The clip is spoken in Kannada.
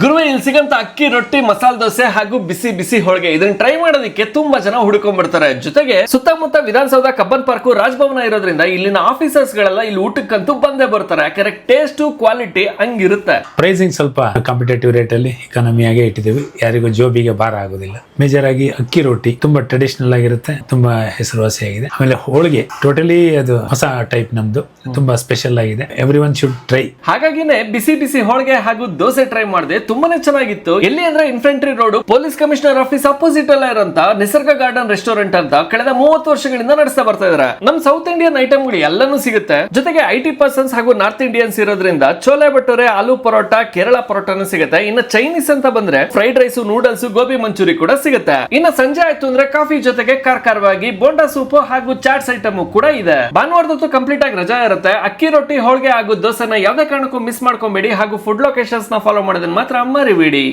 ಗುರುವೆ ಇಲ್ಲಿ ಸಿಗಂತ ಅಕ್ಕಿ ರೊಟ್ಟಿ ಮಸಾಲೆ ದೋಸೆ ಹಾಗೂ ಬಿಸಿ ಬಿಸಿ ಹೋಳಿಗೆ ಇದನ್ನ ಟ್ರೈ ಮಾಡೋದಕ್ಕೆ ತುಂಬಾ ಜನ ಹುಡುಕೊಂಡ್ ಬರ್ತಾರೆ. ಜೊತೆಗೆ ಸುತ್ತಮುತ್ತ ವಿಧಾನಸೌಧ, ಕಬ್ಬನ್ ಪಾರ್ಕ್, ರಾಜಭವನ ಇರೋದ್ರಿಂದ ಇಲ್ಲಿನ ಆಫೀಸರ್ಸ್ ಗಳೆಲ್ಲ ಇಲ್ಲಿ ಊಟಕ್ಕಂತೂ ಬಂದೇ ಬರ್ತಾರೆ. ಯಾಕಂದ್ರೆ ಟೇಸ್ಟ್ ಕ್ವಾಲಿಟಿ ಹಂಗಿರುತ್ತೆ. ಪ್ರೈಸಿಂಗ್ ಸ್ವಲ್ಪ ಕಾಂಪಿಟೇಟಿವ್ ರೇಟ್ ಅಲ್ಲಿ ಇಕಾನಮಿ ಆಗಿ ಇಟ್ಟಿದ್ದೀವಿ. ಯಾರಿಗೂ ಜೋಬಿಗೆ ಭಾರ ಆಗೋದಿಲ್ಲ. ಮೇಜರ್ ಆಗಿ ಅಕ್ಕಿ ರೊಟ್ಟಿ ತುಂಬಾ ಟ್ರೆಡಿಷನಲ್ ಆಗಿರುತ್ತೆ, ತುಂಬಾ ಹೆಸರುವಾಸಿಯಾಗಿದೆ. ಆಮೇಲೆ ಹೋಳಿಗೆ ಟೋಟಲಿ ಅದು ಹೊಸ ಟೈಪ್ ನಮ್ದು, ತುಂಬಾ ಸ್ಪೆಷಲ್ ಆಗಿದೆ. Every one should try. ಹಾಗಾಗಿನೇ ಬಿಸಿ ಬಿಸಿ ಹೋಳಿಗೆ ಹಾಗೂ ದೋಸೆ ಟ್ರೈ ಮಾಡಿದೆ, ತುಂಬಾನೇ ಚೆನ್ನಾಗಿತ್ತು. ಎಲ್ಲಿ ಅಂದ್ರೆ infantry road police commissioner office opposite ಅಲ್ಲ ಇರೋಂತ ನಿಸರ್ಗ ಗಾರ್ಡನ್ ರೆಸ್ಟೋರೆಂಟ್ ಅಂತ ಕಳೆದ 30 ವರ್ಷಗಳಿಂದ ನಡೆಸ್ತಾ ಬರ್ತಾ ಇದಾರೆ. ನಮ್ ಸೌತ್ ಇಂಡಿಯನ್ ಐಟಮ್ಗಳು ಎಲ್ಲಾನು ಸಿಗುತ್ತೆ. ಜೊತೆಗೆ IT ಪರ್ಸನ್ಸ್ ಹಾಗೂ ನಾರ್ತ್ ಇಂಡಿಯನ್ಸ್ ಇರೋದ್ರಿಂದ ಚೋಲೆ ಭಟೂರೆ, ಆಲೂ ಪರೋಟ, ಕೇರಳ ಪರೋಟಾನು ಸಿಗುತ್ತೆ. ಇನ್ನು ಚೈನೀಸ್ ಅಂತ ಬಂದ್ರೆ fried rice, noodles, gobi manchurian ಕೂಡ ಸಿಗುತ್ತೆ. ಇನ್ನು ಸಂಜೆ ಆಯ್ತು ಅಂದ್ರೆ ಕಾಫಿ ಜೊತೆಗೆ ಖಾರವಾಗಿ ಬೋಂಡಾ ಸೂಪ್ ಹಾಗೂ ಚಾಟ್ಸ್ ಐಟಮ್ ಕೂಡ ಇದೆ. ಭಾನುವಾರದೊತ್ತು ಕಂಪ್ಲೀಟ್ ಆಗಿ ರಜಾ ಇರುತ್ತೆ. ಅಕ್ಕಿ ರೊಟ್ಟಿ, ಹೋಳಿಗೆ ಹಾಗೂ ದೋಸೆನ ಯಾವ್ದೇ ಕಾರಣಕ್ಕೂ ಮಿಸ್ ಮಾಡ್ಕೊಂಬೇಡಿ. ಹಾಗೂ ಫುಡ್ ಲೊಕೇಶನ್ಸ್ ನ ಫಾಲೋ ಮಾಡೋದನ್ನ ಮಾತ್ರ ಮರಿಬೇಡಿ.